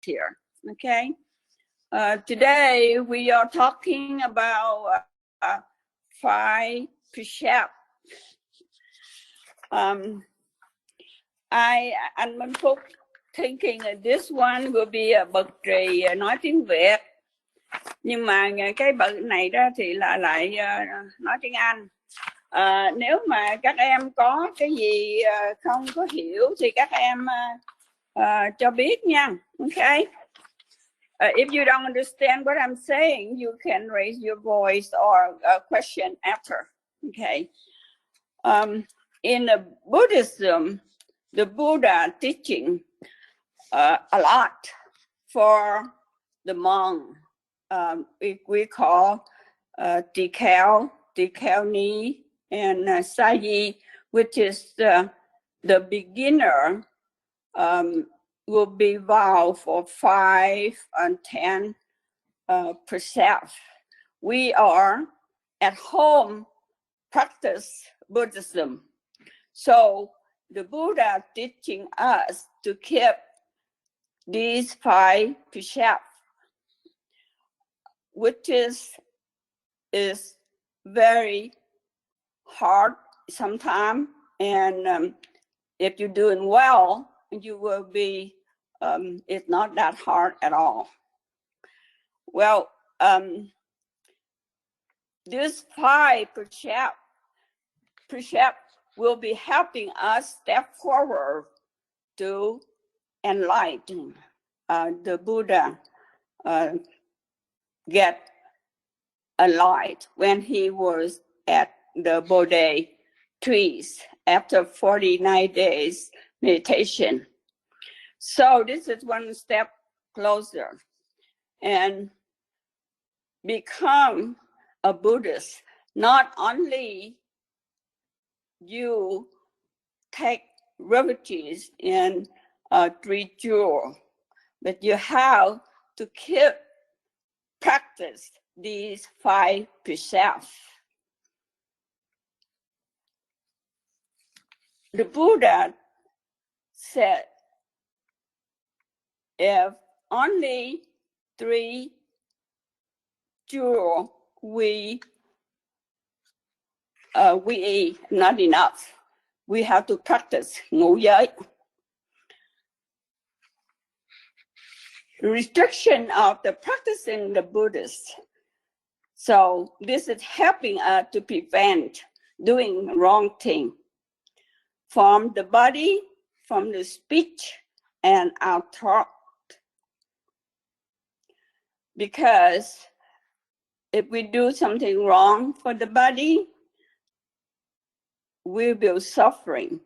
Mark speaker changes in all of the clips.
Speaker 1: here. Okay. Today we are talking about Five Precepts. Anh Minh Phúc thinking this one will be a bậc trì nói tiếng Việt, nhưng mà cái bậc này đó thì là lại nói tiếng Anh. Nếu mà các em có cái gì không có hiểu thì các em cho biết nha. Okay. If you don't understand what I'm saying, you can raise your voice or a question after. Okay. In Buddhism, the Buddha teaching a lot for the monk. We call Tikao Ni and Sayi, which is the beginner. Will be vow for 5 and 10 precepts. We are at home practice Buddhism. So the Buddha teaching us to keep these 5 precepts, which is very hard sometimes. And if you're doing well, you will be, it's not that hard at all. Well, this 5 precepts will be helping us step forward to enlighten. The Buddha get a light when he was at the Bodhi trees after 49 days meditation. So this is one step closer, and become a Buddhist. Not only you take refuge in 3 jewels, but you have to keep practice these 5 precepts. The Buddha said, if only 3 jewels we eat, not enough. We have to practice Ngũ Giới. Restriction of the practicing the Buddhist. So this is helping us to prevent doing wrong thing from the body, from the speech, and our thought. Because if we do something wrong for the body, we will be suffering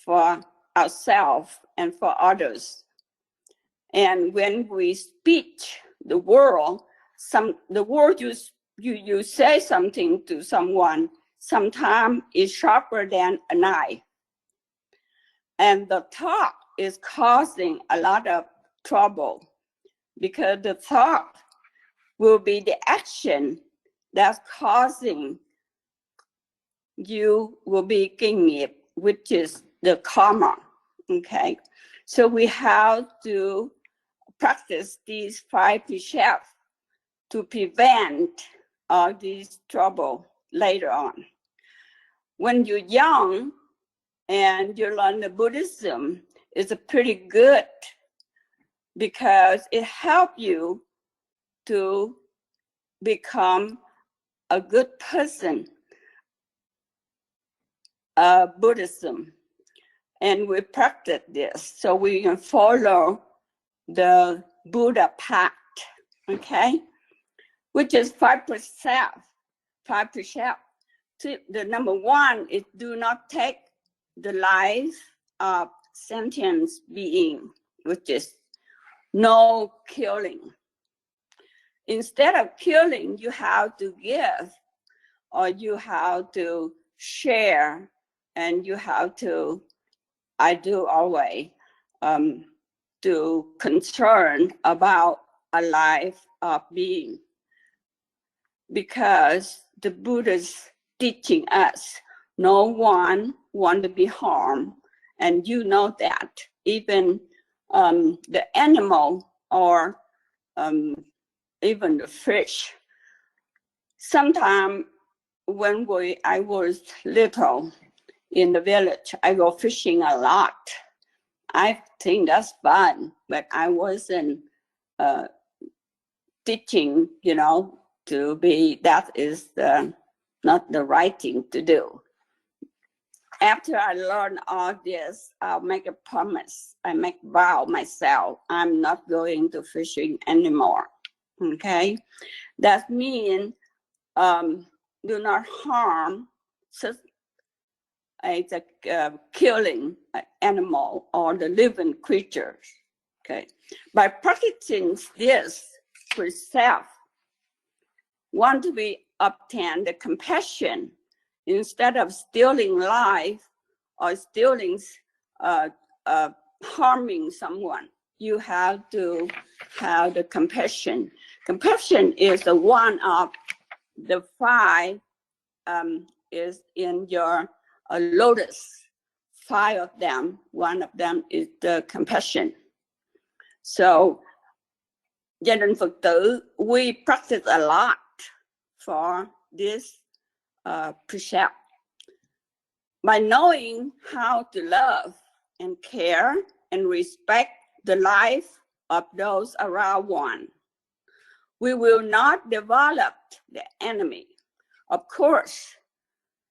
Speaker 1: for ourselves and for others. And when we speak the word you say something to someone, sometimes is sharper than a knife. And the thought is causing a lot of trouble, because the thought will be the action that's causing you will be kinh nghiệp, which is the karma. Okay, so we have to practice these 5 precepts to prevent all these trouble later on. When you're young and you learn the Buddhism, it's pretty good because it helps you to become a good person, Buddhism. And we practice this so we can follow the Buddha path, okay? Which is 5 precepts. 5 precepts. The number 1 is do not take the life of sentient being, which is no killing. Instead of killing, you have to give, or you have to share, and you have to, I do always, to concern about a life of being. Because the Buddha is teaching us, no one wants to be harmed, and you know that. Even the animal or even the fish. Sometimes when I was little in the village, I go fishing a lot. I think that's fun, but I wasn't teaching, to be, that is not the right thing to do. After I learn all this, I'll make a promise. I make vow myself, I'm not going to fishing anymore. Okay? That means do not harm killing an animal or the living creatures. Okay? By practicing this precept, one to be obtain the compassion instead of stealing life or stealing, harming someone. You have to have the compassion. Compassion is the one of the five, is in your lotus. Five of them, one of them is the compassion. So, gia đình Phật tử, we practice a lot for this precept. By knowing how to love and care and respect the life of those around one, we will not develop the enemy. Of course,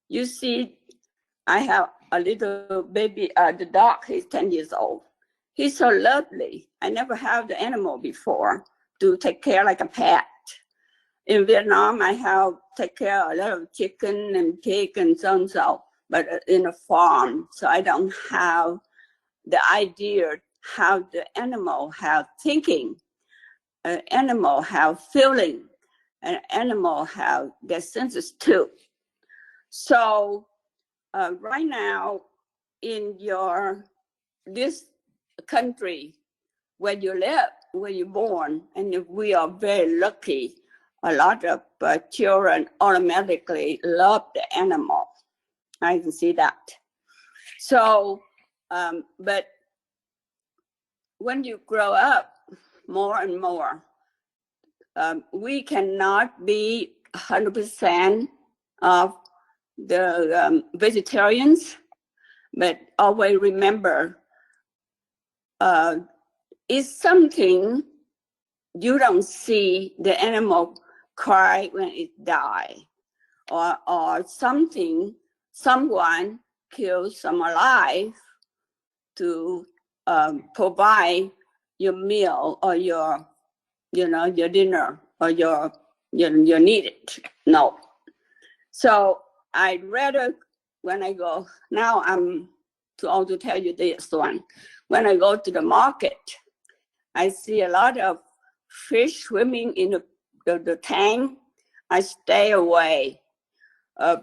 Speaker 1: you see, I have a little baby, the dog, he's 10 years old. He's so lovely. I never have the animal before to take care like a pet. In Vietnam, I have take care of a lot of chicken and pig and so, but in a farm, so I don't have the idea how the animal have thinking, an animal have feeling, an animal have their senses too. So right now, in this country where you live, where you're born, and we are very lucky, a lot of children automatically love the animal. I can see that. So, but when you grow up more and more, we cannot be 100% of the vegetarians, but always remember, it's something you don't see the animal cry when it die, or something, someone kills some alive to provide your meal or your dinner or your need it. No. So I'd rather, when I go, now I'm too old to tell you this one. When I go to the market, I see a lot of fish swimming in the tank. I stay away.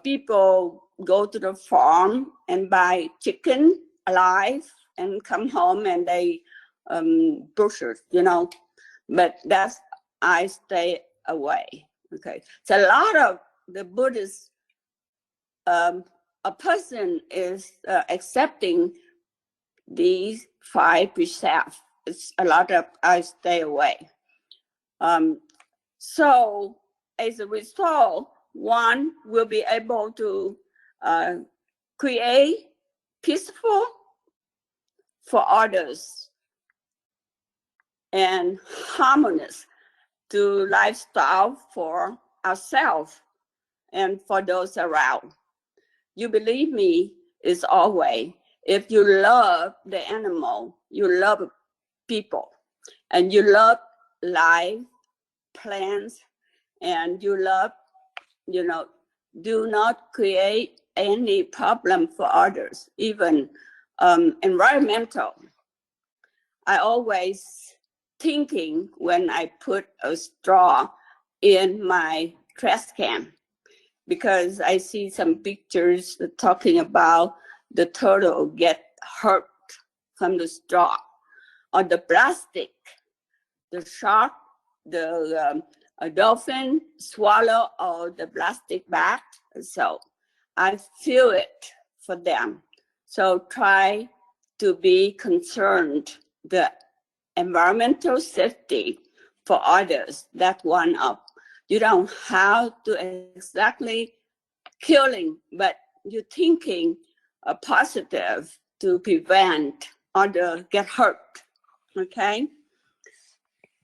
Speaker 1: People go to the farm and buy chicken alive and come home and they butcher, but I stay away. Okay, so a lot of the Buddhists, a person is accepting these 5 precepts. It's a lot of I stay away. So as a result, one will be able to create peaceful for others and harmonious to lifestyle for ourselves and for those around. You believe me, it's always, if you love the animal, you love people, and you love life, plants, and you love, do not create any problem for others, even environmental. I always thinking when I put a straw in my trash can, because I see some pictures talking about the turtle get hurt from the straw, or the plastic, the shark, the dolphin swallow all the plastic bag. So I feel it for them. So try to be concerned the environmental safety for others. That's one of. You don't have to exactly killing, but you're thinking positive to prevent others get hurt. Okay.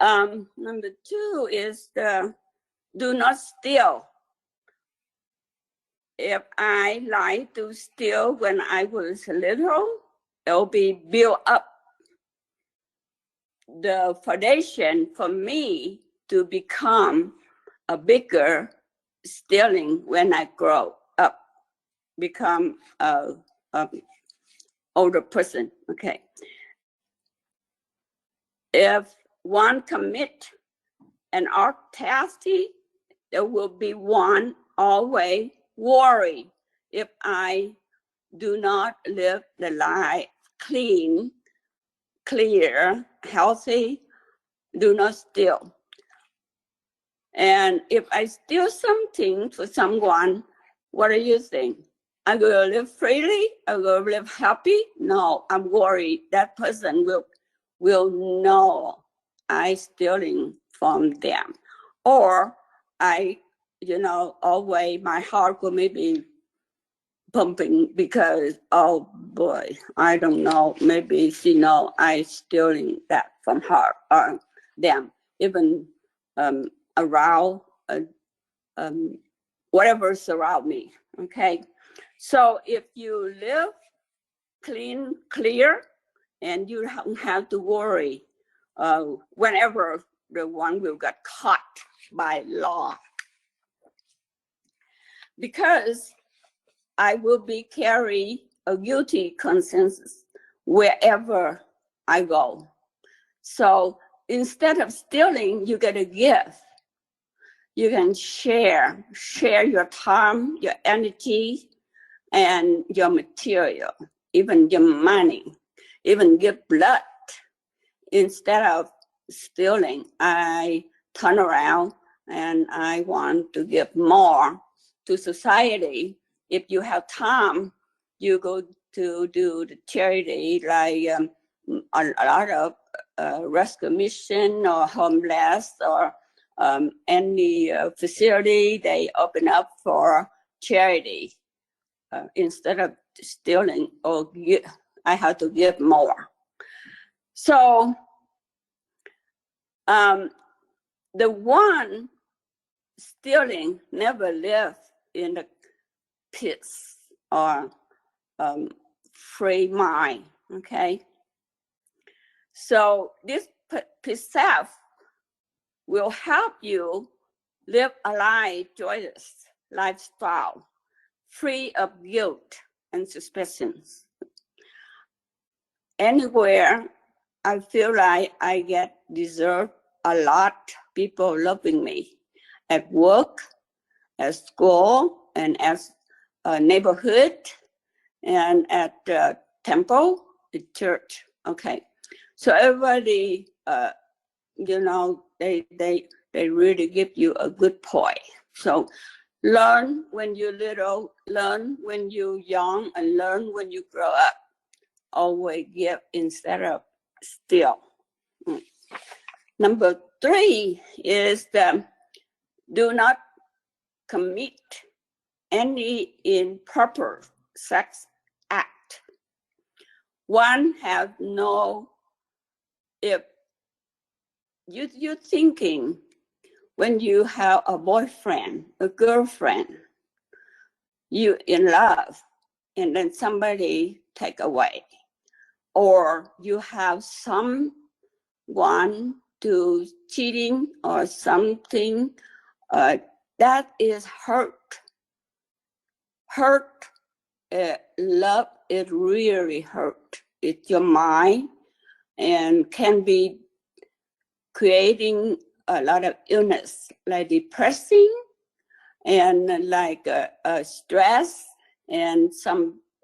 Speaker 1: Number 2 is do not steal. If I like to steal when I was little, it'll be built up the foundation for me to become a bigger stealing when I grow up, become a older person. Okay. If one commit an audacity, there will be one always worry if I do not live the life clean, clear, healthy, do not steal. And if I steal something for someone, what do you think? I'm going to live freely? I'm going to live happy? No, I'm worried that person will know I stealing from them. Or I, always my heart will maybe pumping because, oh boy, I don't know, maybe she know I stealing that from her or them, even around whatever's around me. Okay, so if you live clean, clear, and you don't have to worry whenever the one will get caught by law, because I will be carry a guilty conscience wherever I go. So instead of stealing, you get a gift. You can share your time, your energy, and your material, even your money, even give blood. Instead of stealing, I turn around and I want to give more to society. If you have time, you go to do the charity, like a lot of rescue mission or homeless or any facility they open up for charity. Instead of stealing, or I have to give more. So the one stealing never live in the peace or free mind. Okay. So this precept will help you live a life joyous lifestyle, free of guilt and suspicions. Anywhere I feel like I deserve a lot people loving me, at work, at school, and at a neighborhood, and at the temple, the church. Okay, so everybody, they really give you a good point. So learn when you're little, learn when you're young, and learn when you grow up. Always give instead of steal. Number 3 is do not commit any improper sex act. One have no, if you're thinking when you have a boyfriend, a girlfriend, you in love, and then somebody take away, or you have someone to cheating or something, that is hurt. Love is really hurt. It's your mind and can be creating a lot of illness, like depressing and like stress, and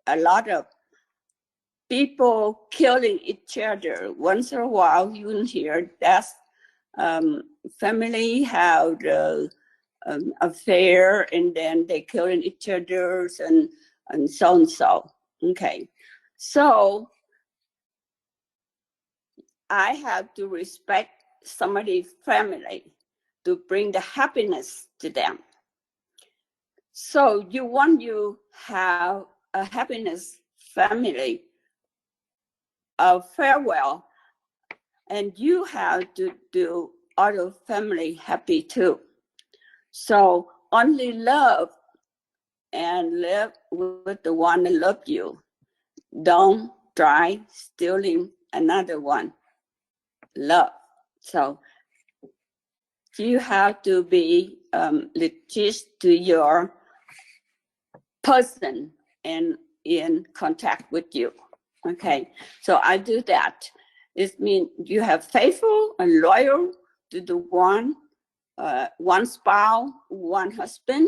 Speaker 1: a lot of people killing each other. Once in a while, you will hear that family have the affair, and then they killing each other, and so. Okay, so I have to respect somebody's family to bring the happiness to them. So you want you have a happiness family, a farewell, and you have to do other family happy too. So only love and live with the one that loves you. Don't try stealing another one. Love. So you have to be legit to your person and in contact with you. Okay, so I do that. It means you have faithful and loyal to the one spouse, one husband,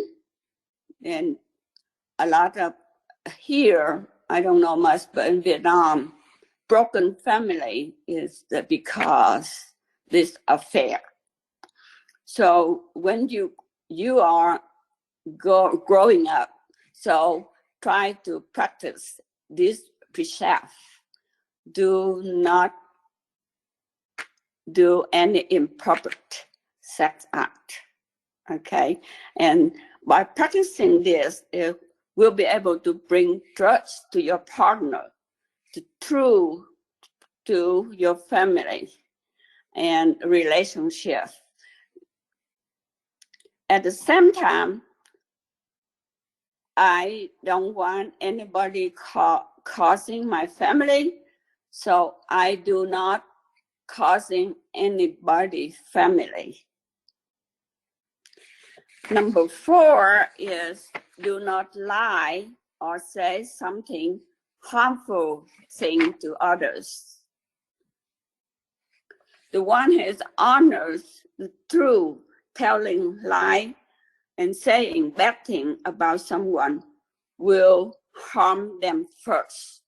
Speaker 1: and a lot of here, I don't know much, but in Vietnam, broken family is because this affair. So when you are growing up, so try to practice this precept. Do not do any improper sex act. Okay, and by practicing this, we'll be able to bring trust to your partner, to your family and relationship. At the same time, I don't want anybody causing my family, so I do not causing anybody's family. Number 4 is do not lie or say something harmful thing to others. The one who honors the truth, telling lie and saying bad thing about someone will harm them first.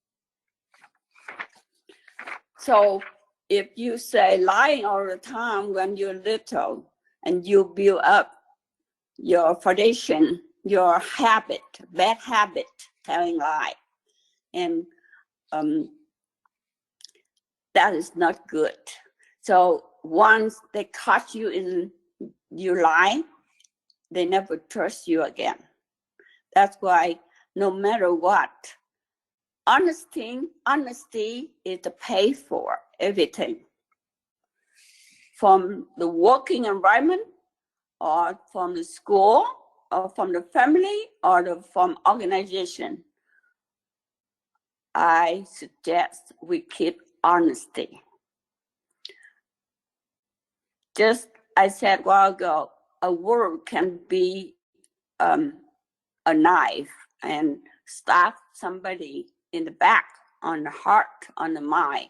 Speaker 1: So if you say lying all the time when you're little and you build up your foundation, your habit, bad habit, telling lie, and that is not good. So once they catch you in your lie, they never trust you again. That's why no matter what, honesty is to pay for everything. From the working environment, or from the school, or from the family, or from organization. I suggest we keep honesty. Just I said a while ago, a word can be a knife and stab somebody in the back, on the heart, on the mind.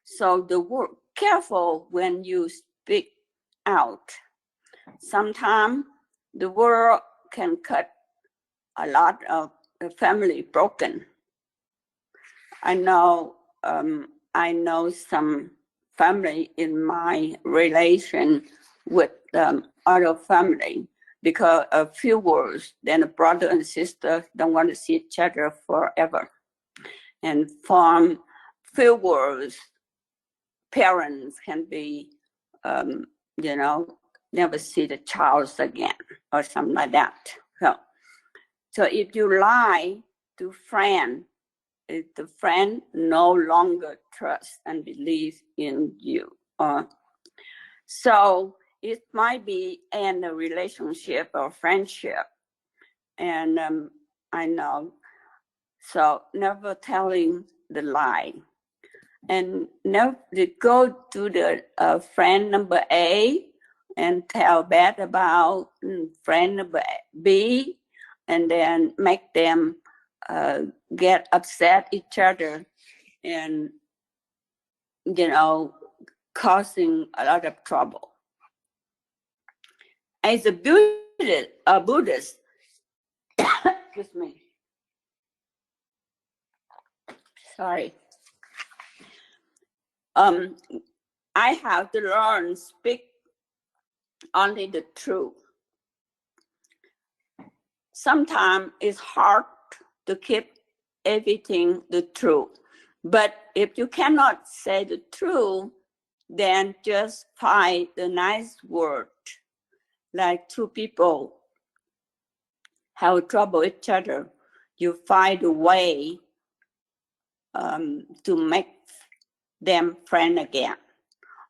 Speaker 1: So the word, careful when you speak out. Sometimes the word can cut a lot of the family broken. I know some family in my relation with other family, because a few words, then a brother and sister don't want to see each other forever. And from few words, parents can be, never see the child again or something like that. So if you lie to friend, if the friend no longer trusts and believes in you. So it might be in a relationship or friendship. And I know, so never telling the lie. And never go to the friend number A and tell bad about friend number B, and then make them get upset each other, and causing a lot of trouble. As a Buddhist, excuse me, sorry. I have to learn speak only the truth. Sometimes it's hard to keep everything the truth. But if you cannot say the truth, then just find the nice word. Like two people have trouble with each other, you find a way to make them friend again.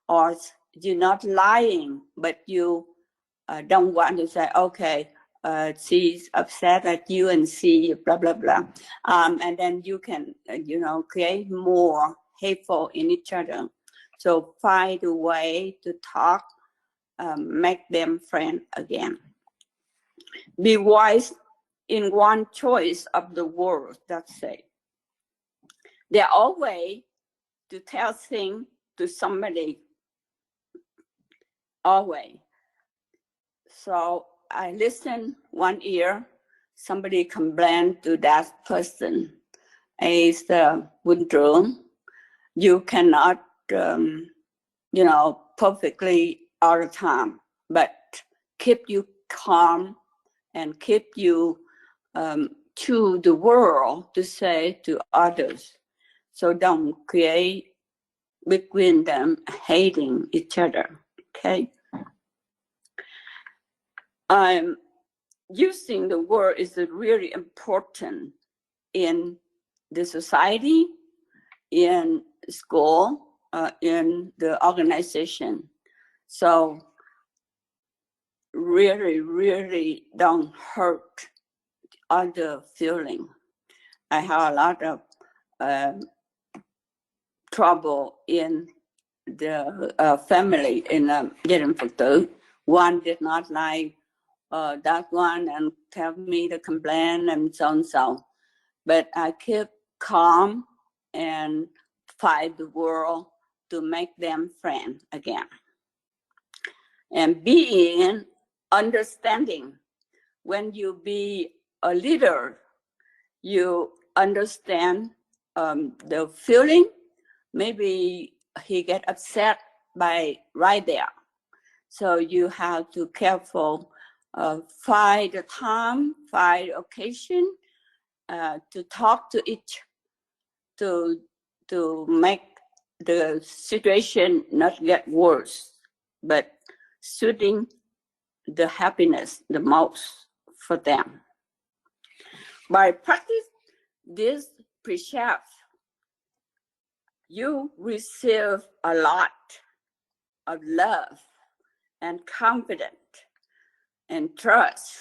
Speaker 1: Or you're not lying, but you don't want to say, okay, she's upset at you and she blah, blah, blah. And then you can, create more hateful in each other. So find a way to talk, make them friend again. Be wise in one choice of the words that say. There are always to tell things to somebody, always. So I listen one ear, somebody complained to that person, is Quân Trưởng, you cannot, perfectly all the time, but keep you calm and keep you to the world to say to others. So don't create between them hating each other, okay? Using the word is really important in the society, in school, in the organization. So really, really don't hurt other feeling. I have a lot of trouble in the family in gia đình Phật tử. One did not like that one and tell me to complain and so and so. But I kept calm and fight the world to make them friends again. And being understanding. When you be a leader, you understand the feeling. Maybe he get upset by right there. So you have to careful find the time, find the occasion to talk to each, to make the situation not get worse, but suiting the happiness the most for them. By practice this precept, you receive a lot of love and confidence and trust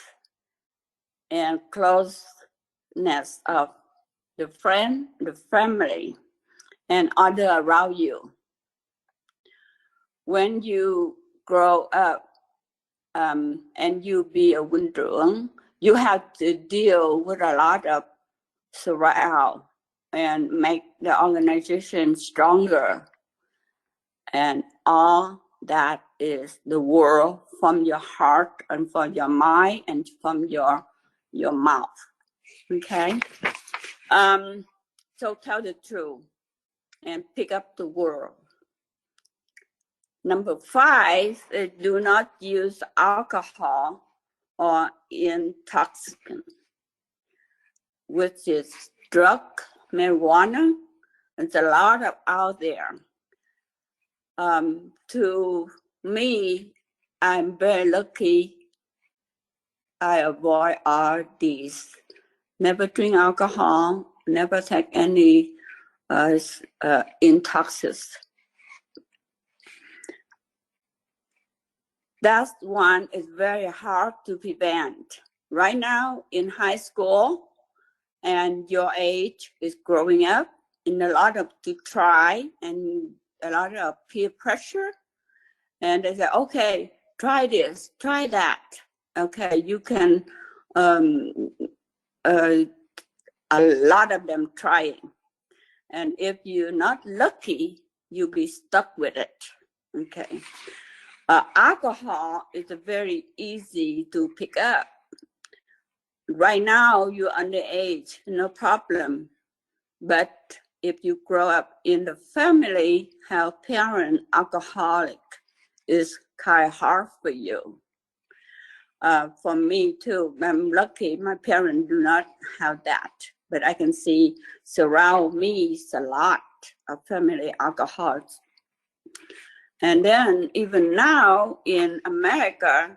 Speaker 1: and closeness of the friend, the family, and others around you. When you grow up and you be a Quân Trưởng, you have to deal with a lot of surround and make the organization stronger. And all that is the world from your heart and from your mind and from your mouth. Okay? So tell the truth and pick up the world. Number 5 is do not use alcohol or intoxicant, which is drug, marijuana. There's a lot of out there. To me, I'm very lucky. I avoid all these. Never drink alcohol, never take any intoxicants. That one is very hard to prevent. Right now in high school, and your age is growing up, and a lot of to try and a lot of peer pressure. And they say, okay, try this, try that. Okay, you can, a lot of them trying. And if you're not lucky, you'll be stuck with it, okay? Alcohol is very easy to pick up. Right now, you're underage, no problem. But if you grow up in the family, have parent alcoholic, is kind of hard for you. For me too, I'm lucky my parents do not have that, but I can see surround me is a lot of family alcoholics. And then even now in America,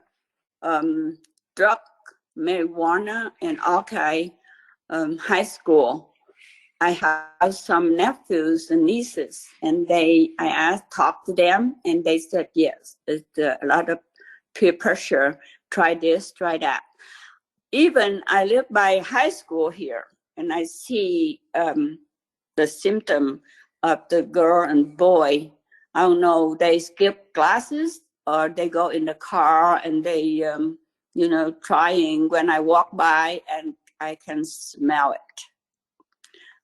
Speaker 1: drug, marijuana, and okay, high school. I have some nephews and nieces, and talked to them, and they said yes. It's a lot of peer pressure. Try this, try that. Even I live by high school here, and I see the symptom of the girl and boy. I don't know, they skip classes or they go in the car and they, trying. When I walk by and I can smell it.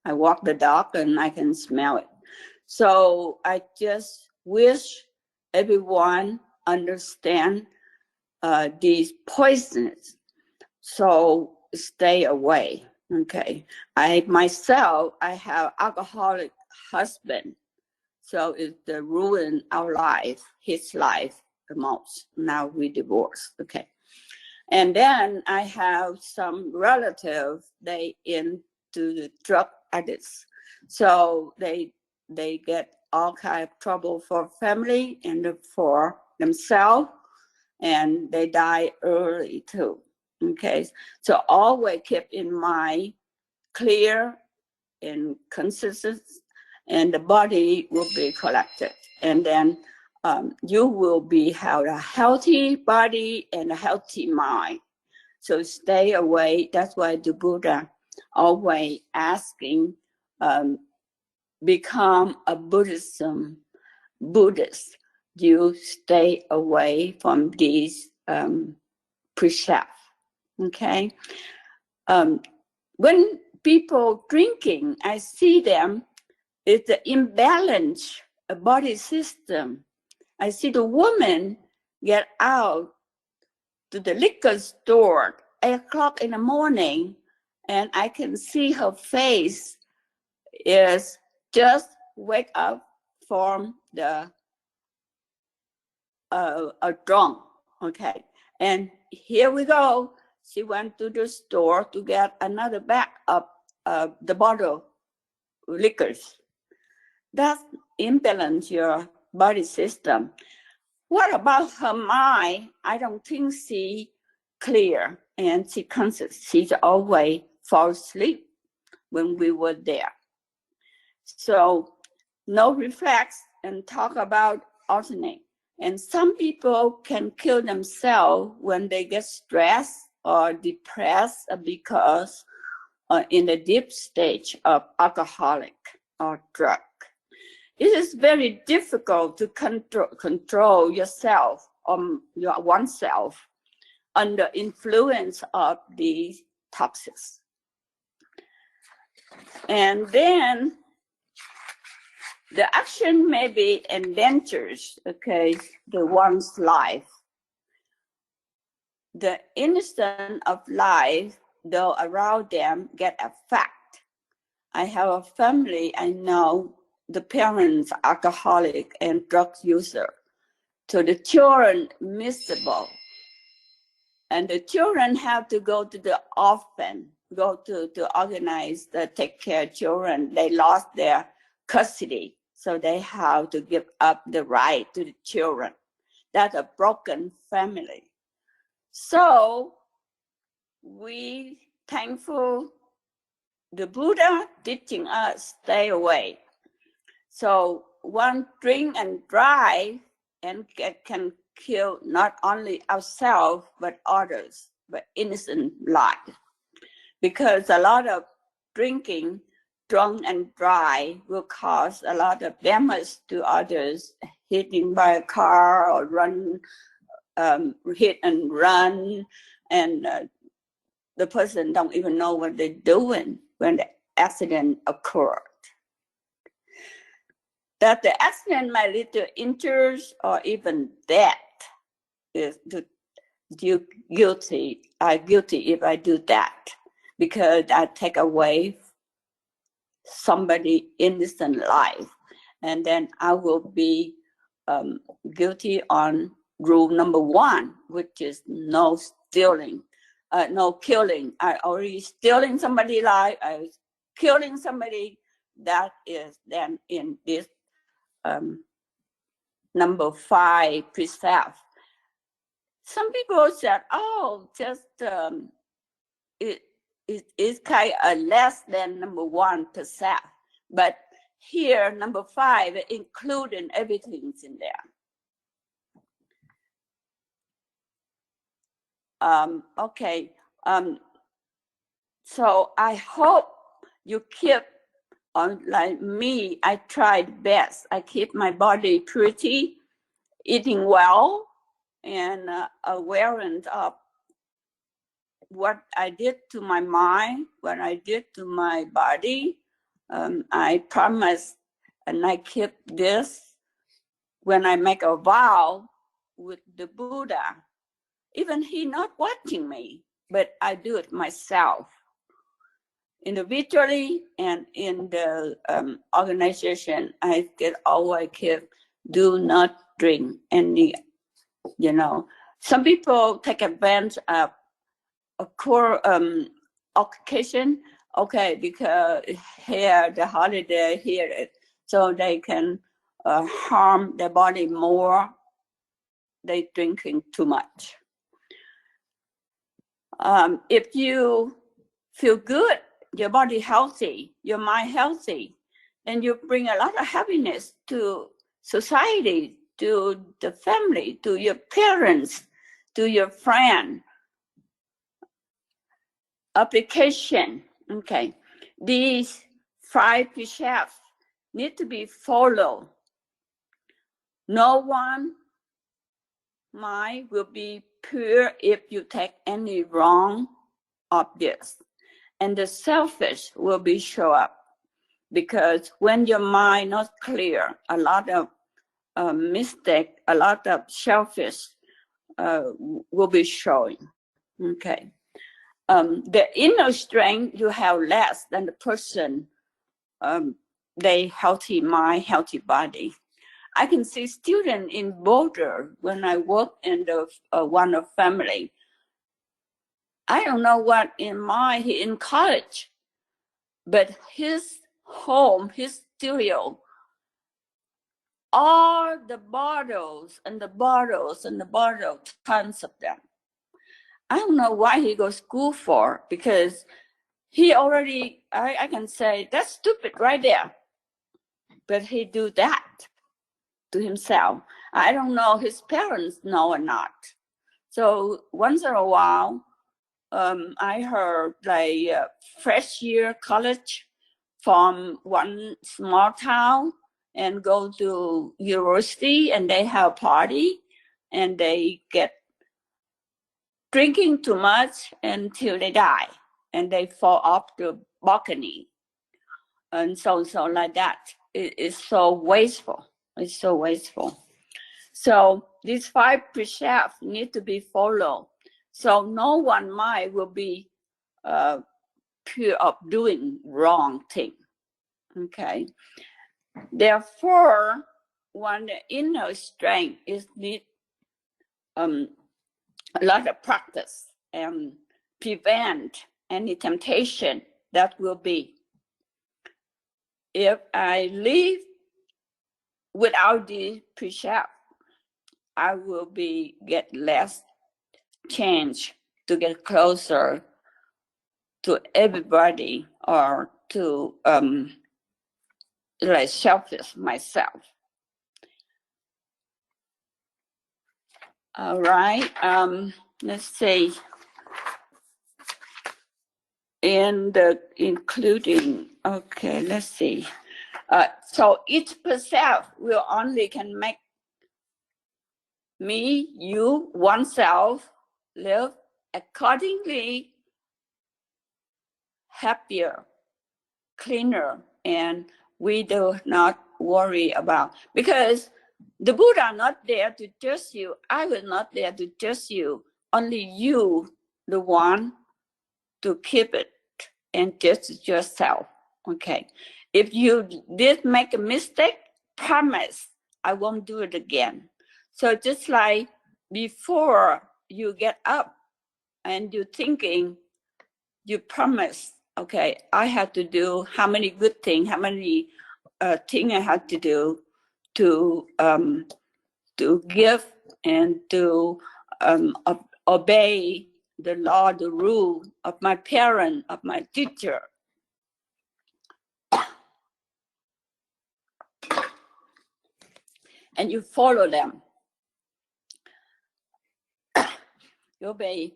Speaker 1: I walk the dog and I can smell it. So I just wish everyone understand these poisons. So stay away. Okay. I have alcoholic husband. So it ruined our life, his life the most. Now we divorced. Okay. And then I have some relatives, they into the drug addicts. So they get all kind of trouble for family and for themselves, and they die early too. Okay, so always keep in mind, clear and consistent, and the body will be collected, and then you will have a healthy body and a healthy mind. So stay away. That's why the Buddha always asking, become a Buddhist. You stay away from these precepts. Okay. When people drinking, I see them. It's the imbalance of body system. I see the woman get out to the liquor store 8:00 in the morning, and I can see her face is just wake up from the drunk. Okay, and here we go. She went to the store to get another bag of the bottle liquors. That imbalance your body system. What about her mind? I don't think she clear and she conscious. She's always fall asleep when we were there. So no reflex and talk about alternate. And some people can kill themselves when they get stressed or depressed because in the deep stage of alcoholic or drug. It is very difficult to control yourself your oneself under influence of these toxins. And then the action may be endangers, okay, the one's life. The innocence of life, though around them, get affected. I have a family, I know the parents alcoholic and drug user. So the children miserable. And the children have to go to the orphan, go to organize the take care of children. They lost their custody, so they have to give up the right to the children. That's a broken family. So we thankful the Buddha teaching us stay away. So one drink and drive and can kill not only ourselves but others, but innocent life. Because a lot of drinking, drunk and drive will cause a lot of damage to others, hitting by a car or hit and run, and the person don't even know what they're doing when the accident occurred. That the accident might lead to injuries or even death is guilty. I'm guilty if I do that, because I take away somebody innocent life, and then I will be guilty on rule number 1, which is no stealing, no killing. I already stealing somebody's life. I was killing somebody. That is then in this number 5 precept. Some people said, oh, just it's kind of less than number 1 precept. But here, number 5, including everything's in there. Okay. So I hope you keep on, like me, I tried best. I keep my body pretty, eating well, and awareness of what I did to my mind, what I did to my body. I promise, and I keep this when I make a vow with the Buddha. Even he not watching me, but I do it myself, individually and in the organization. I get always keep, do not drink any, you know. Some people take advantage of a core occasion, okay, because here the holiday here, so they can harm their body more. They drinking too much. If you feel good, your body healthy, your mind healthy, and you bring a lot of happiness to society, to the family, to your parents, to your friend. Application, okay. These 5 precepts need to be followed. No one mind will be pure if you take any wrong of this. And the selfish will be show up, because when your mind not clear, a lot of mistake, a lot of selfish will be showing. Okay. The inner strength you have less than the person, they healthy mind, healthy body. I can see student in Boulder when I work in the one of family. I don't know what he in college, but his home, his studio, all the bottles and the bottles and the bottles, tons of them. I don't know why he goes to school for, because he already, I can say, that's stupid right there. But he do that to himself. I don't know his parents know or not. So once in a while, I heard like fresh year college from one small town and go to university, and they have party and they get drinking too much until they die, and they fall off the balcony, and so like that. It is so wasteful. It's so wasteful. So these 5 precepts need to be followed. So no one mind will be pure of doing wrong thing. Okay. Therefore, when the inner strength is need a lot of practice and prevent any temptation that will be. If I live without the precept, I will get less chance to get closer to everybody, or to like selfish myself. All right, let's see. And including, okay, let's see. So each precept will only can make me, you, oneself live accordingly happier, cleaner, and we do not worry about, because the Buddha not there to judge you. I was not there to judge you. Only you, the one to keep it and judge yourself. Okay. If you did make a mistake, promise I won't do it again. So just like before you get up and you're thinking, you promise, okay, I have to do how many good things, how many things I have to do to to give and to obey the law, the rule of my parent, of my teacher. And you follow them. You obey.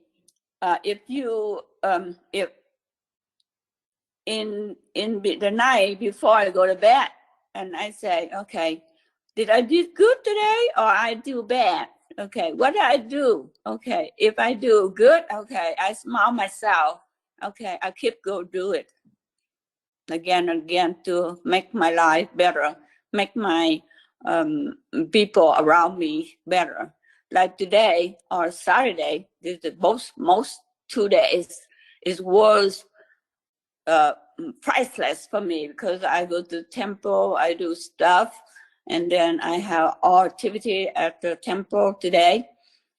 Speaker 1: If in the night before I go to bed, and I say, okay, did I do good today or I do bad? Okay, what did I do? Okay, if I do good, okay, I smile myself. Okay, I keep go do it again and again to make my life better, make my people around me better. Like today or Saturday, this is most 2 days is was priceless for me because I go to the temple, I do stuff, and then I have all activity at the temple today.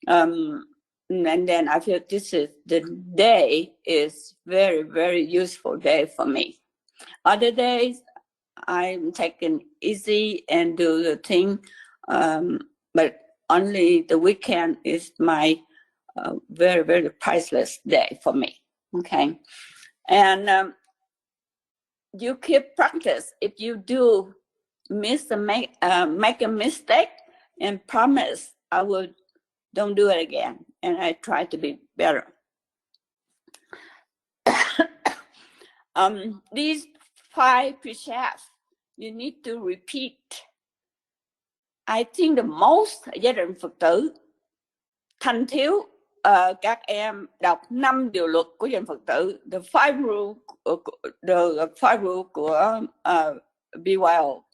Speaker 1: And then I feel this is the day is very, very useful day for me. Other days, I'm taking easy and do the thing, but only the weekend is my very, very priceless day for me. Okay, and you keep practice. If you do make a mistake and promise, I will don't do it again, and I try to be better. These 5 precepts you need to repeat. I think the most gia đình Phật tử thanh thiếu các em đọc 5 điều luật của gia đình Phật tử, the five rule của BYO,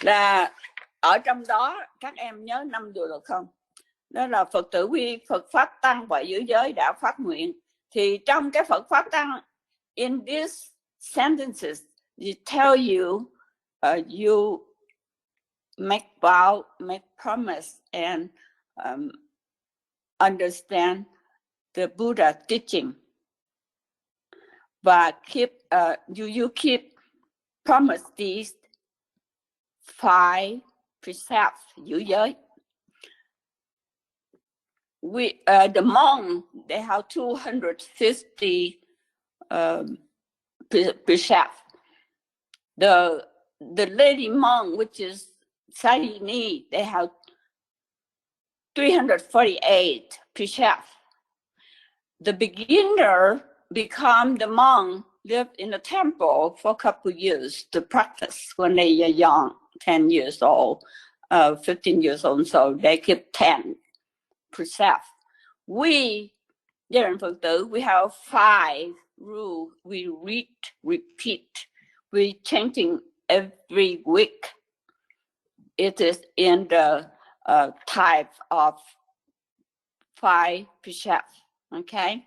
Speaker 1: là ở trong đó các em nhớ 5 điều luật không? Đó là Phật tử quy, Phật pháp tăng và giữ giới đã phát nguyện. Thì trong cái Phật pháp tăng, in these sentences, they tell you you make vow, make promise, and understand the Buddha teaching. Và you keep promise these 5 precepts, giữ giới. The monk, they have 250 precepts. The lady monk, which is Sayini, they have 348 precepts. The beginner become the monk, live in the temple for a couple of years to practice when they are young, 10 years old, 15 years old, so they keep 10 precepts. We, gia đình Phật tử, we have 5 rules. We read, repeat. We changing every week. It is in the type of 5 precepts. Okay,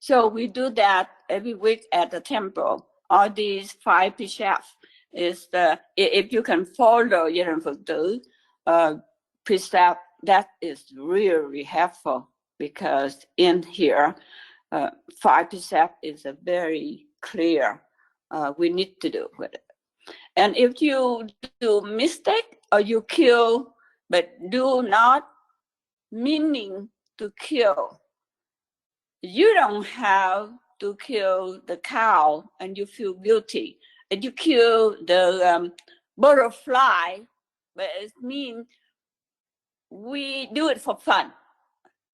Speaker 1: so we do that every week at the temple. All these 5 precepts is if you can follow gia đình Phật tử precept, that is really helpful, because in here 5 precepts is a very clear we need to do with it. And if you do mistake or you kill, but do not meaning to kill, you don't have to kill the cow and you feel guilty. And you kill the butterfly, but it means we do it for fun.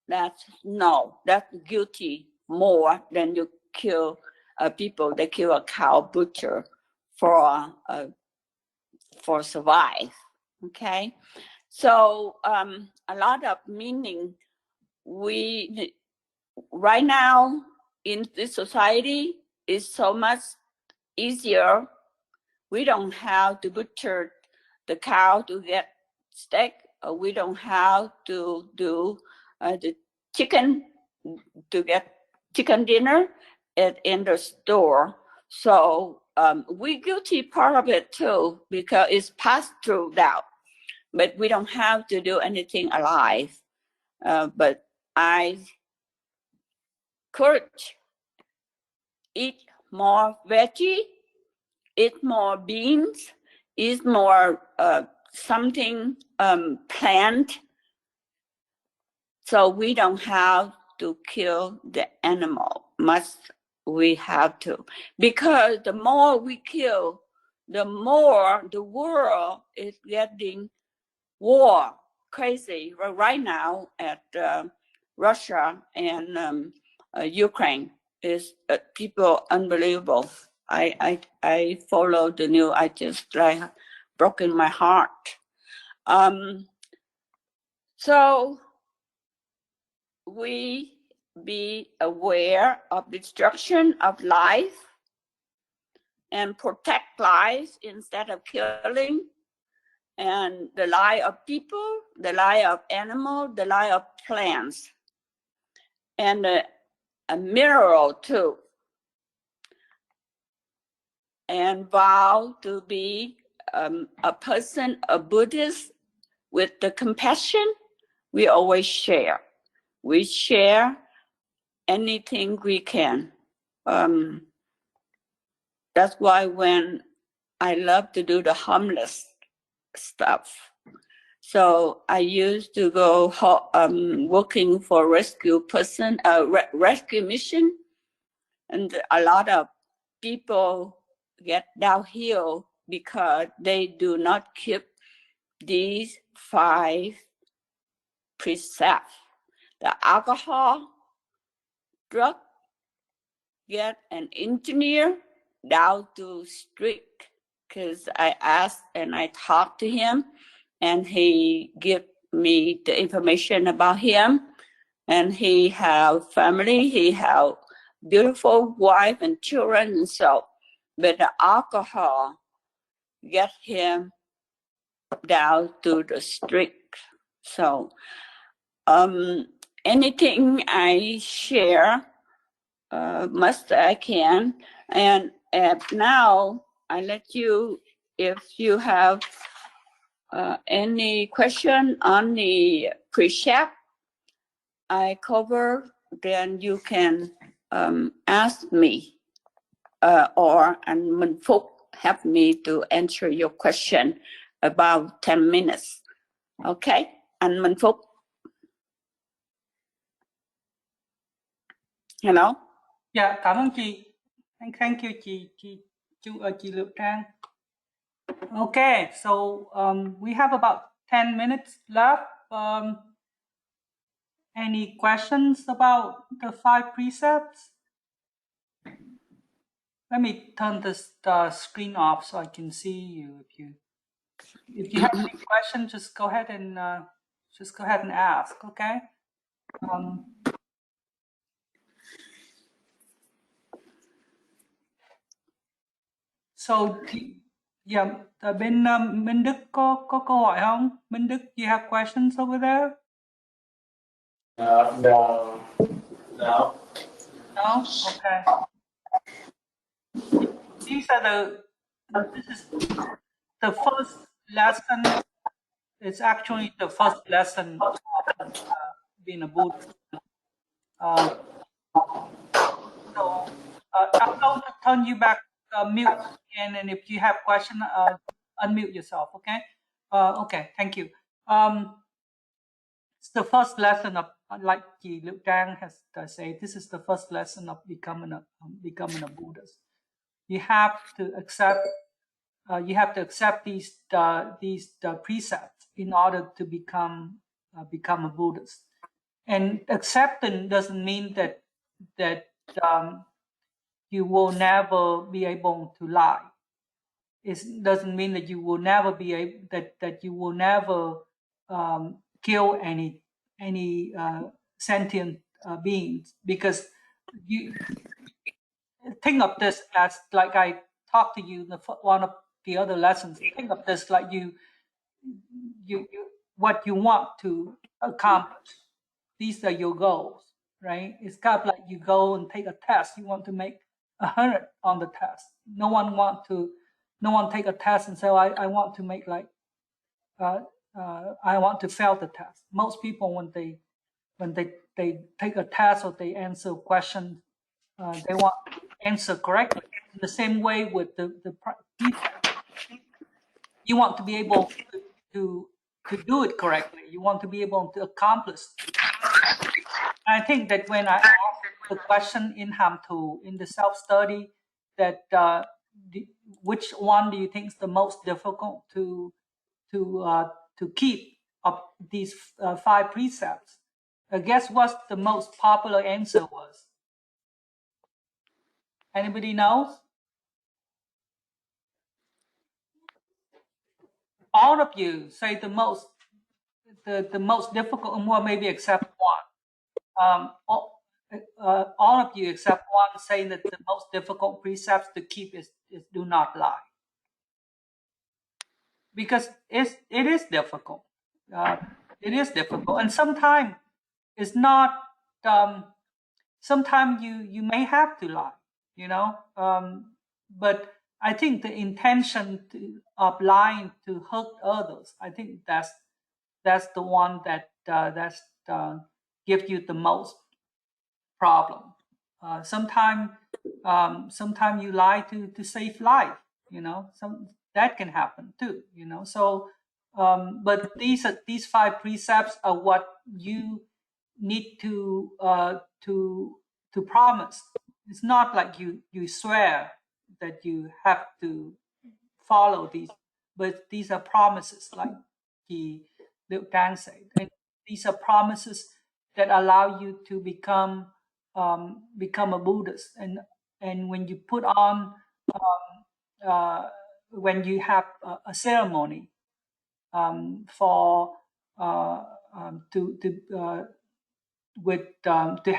Speaker 1: That's guilty more than you kill people. They kill a cow butcher for survive. Okay, so a lot of meaning. We right now in this society is so much easier. We don't have to butcher the cow to get steak. We don't have to do the chicken to get chicken dinner in the store. So we guilty part of it too, because it's passed through that. But we don't have to do anything alive. But I encourage, eat more veggie, eat more beans, eat more something planned, so we don't have to kill the animal. We have to, because the more we kill, the more the world is getting war crazy. Right now at Russia and Ukraine is people unbelievable. I follow the news. I just like broken my heart. So we be aware of destruction of life and protect lives instead of killing, and the life of people, the life of animals, the life of plants, and a mineral too. And vow to be a person, a Buddhist, with the compassion. We always share. We share anything we can. That's why when I love to do the homeless stuff. So I used to go working for rescue person, rescue mission, and a lot of people get downhill because they do not keep these 5 precepts. The alcohol, drug, get an engineer down to street, because I asked and I talked to him, and he give me the information about him, and he have family, he have beautiful wife and children, and so, but the alcohol get him down to the street. So anything I share, most I can, and now I let you, if you have any question on the precept I cover, then you can ask me, or and Minh Phúc help me to answer your question about 10 minutes. Okay, anh Minh Phúc. Hello.
Speaker 2: Dạ, cảm ơn chị. Thank you chị Liễu Trang. Okay, so we have about 10 minutes left. Any questions about the 5 precepts? Let me turn this screen off so I can see you. If you have any questions, just go ahead and ask. Okay. So yeah, bên Minh Đức có câu hỏi không? Minh Đức, you have questions over there?
Speaker 3: No.
Speaker 2: No? Okay. This is the first lesson. It's actually the first lesson of being a Buddha. So I'm going to turn you back mute again, and if you have question, unmute yourself. Okay. Okay. Thank you. It's the first lesson of, like Liễu Trang has said, this is the first lesson of becoming a Buddhist. You have to accept. You have to accept these precepts in order to become a Buddhist. And accepting doesn't mean that you will never be able to lie. It doesn't mean that you will never be able that you will never kill any sentient beings, because you think of this as, like I talked to you in one of the other lessons. Think of this like you what you want to accomplish. These are your goals, right? It's kind of like you go and take a test. You want to make 100 on the test. No one take a test and say, I want to make like I want to fail the test. Most people, when they take a test or they answer questions, they want to answer correctly. In the same way with the you want to be able to do it correctly. You want to be able to accomplish. I think that when I asked the question in Hamtu, in the self-study, that which one do you think is the most difficult to keep up these 5 precepts? Guess what the most popular answer was? Anybody knows? All of you say the most difficult, well, maybe except one. All of you except one say that the most difficult precepts to keep is do not lie. Because it is difficult. It is difficult, and sometimes it's not. Sometimes you may have to lie, you know. But I think the intention of lying to hurt others, I think that's the one that gives you the most problem. Sometimes you lie to save life, you know. That can happen too, you know. So, but these 5 precepts are what you need to promise. It's not like you swear that you have to follow these, but these are promises, like Liễu Trang said. And these are promises that allow you to become a Buddhist. And when you put on when you have a ceremony for to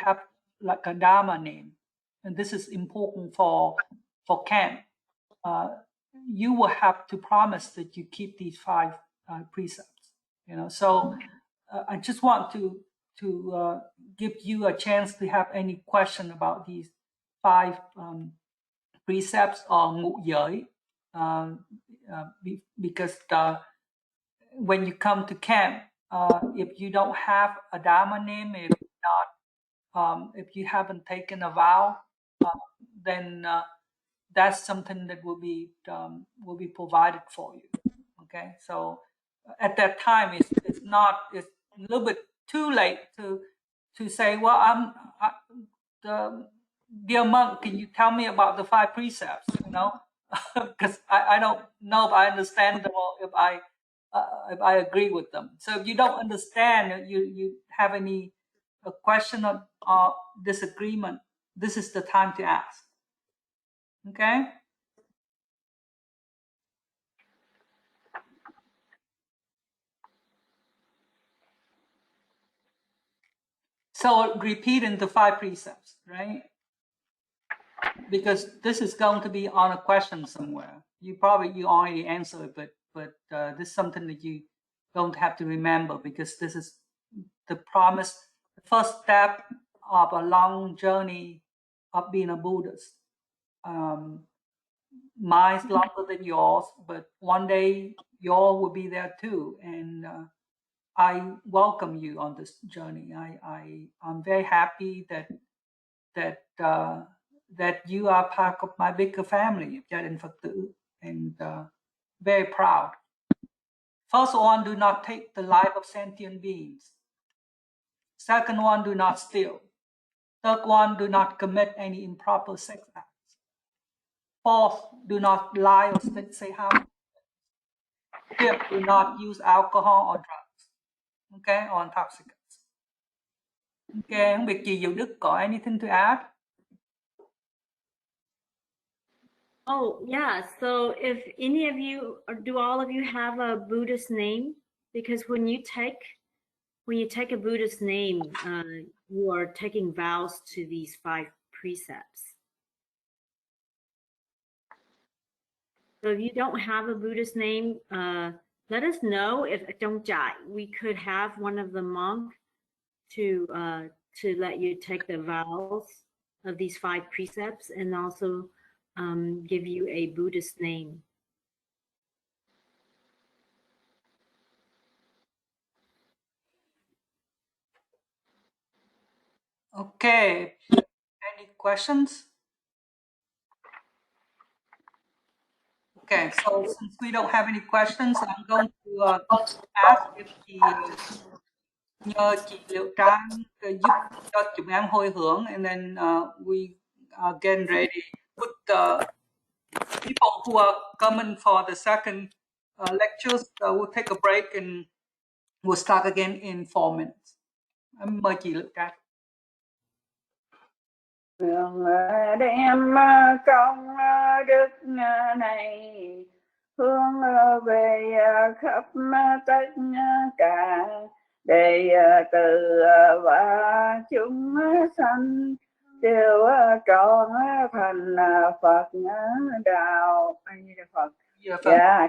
Speaker 2: have like a Dharma name, and this is important for camp. You will have to promise that you keep these 5 precepts. You know, so I just want to give you a chance to have any question about these 5 precepts or Ngũ Giới, because when you come to camp, if you don't have a Dharma name, if you haven't taken a vow, then that's something that will be provided for you. Okay, so at that time, it's a little bit too late to say, well, dear monk, can you tell me about the 5 precepts? You know, because I don't know if I understand them or if I agree with them. So if you don't understand, you have any question or disagreement, this is the time to ask. Okay. So repeating the 5 precepts, right? Because this is going to be on a question somewhere. You already answered it, but this is something that you don't have to remember, because this is the promise, the first step of a long journey of being a Buddhist. Mine's longer than yours, but one day yours will be there too, and I welcome you on this journey. I'm very happy that you are part of my bigger family, Gia đình Phật tử, and very proud. First one, do not take the life of sentient beings. Second one, do not steal. Third one, do not commit any improper sex acts. Fourth, do not lie or say harm. Fifth, do not use alcohol or drugs. Okay, or intoxicants. Okay, không biết chị Diệu Đức có anything to add?
Speaker 3: Oh, yeah. So if any of you, or do all of you have a Buddhist name? Because when you take a Buddhist name, you are taking vows to these 5 precepts. So if you don't have a Buddhist name, let us know. If Trong Chai, we could have one of the monks to let you take the vows of these 5 precepts, and also give you a Buddhist name.
Speaker 2: Okay, any questions? Okay, so since we don't have any questions, I'm going to ask if nhờ chị Liễu Trang giúp cho chúng em hồi hướng, and then we are getting ready. Put the people who are coming for the second lectures, we'll take a break and we'll start again in 4 minutes. Mời chị Liễu Trang.
Speaker 1: Nguyện đem công đức này hướng về khắp tất cả đệ tử và chúng sanh đều trọn thành Phật đạo. Phật.
Speaker 2: Dạ,
Speaker 1: Dạ.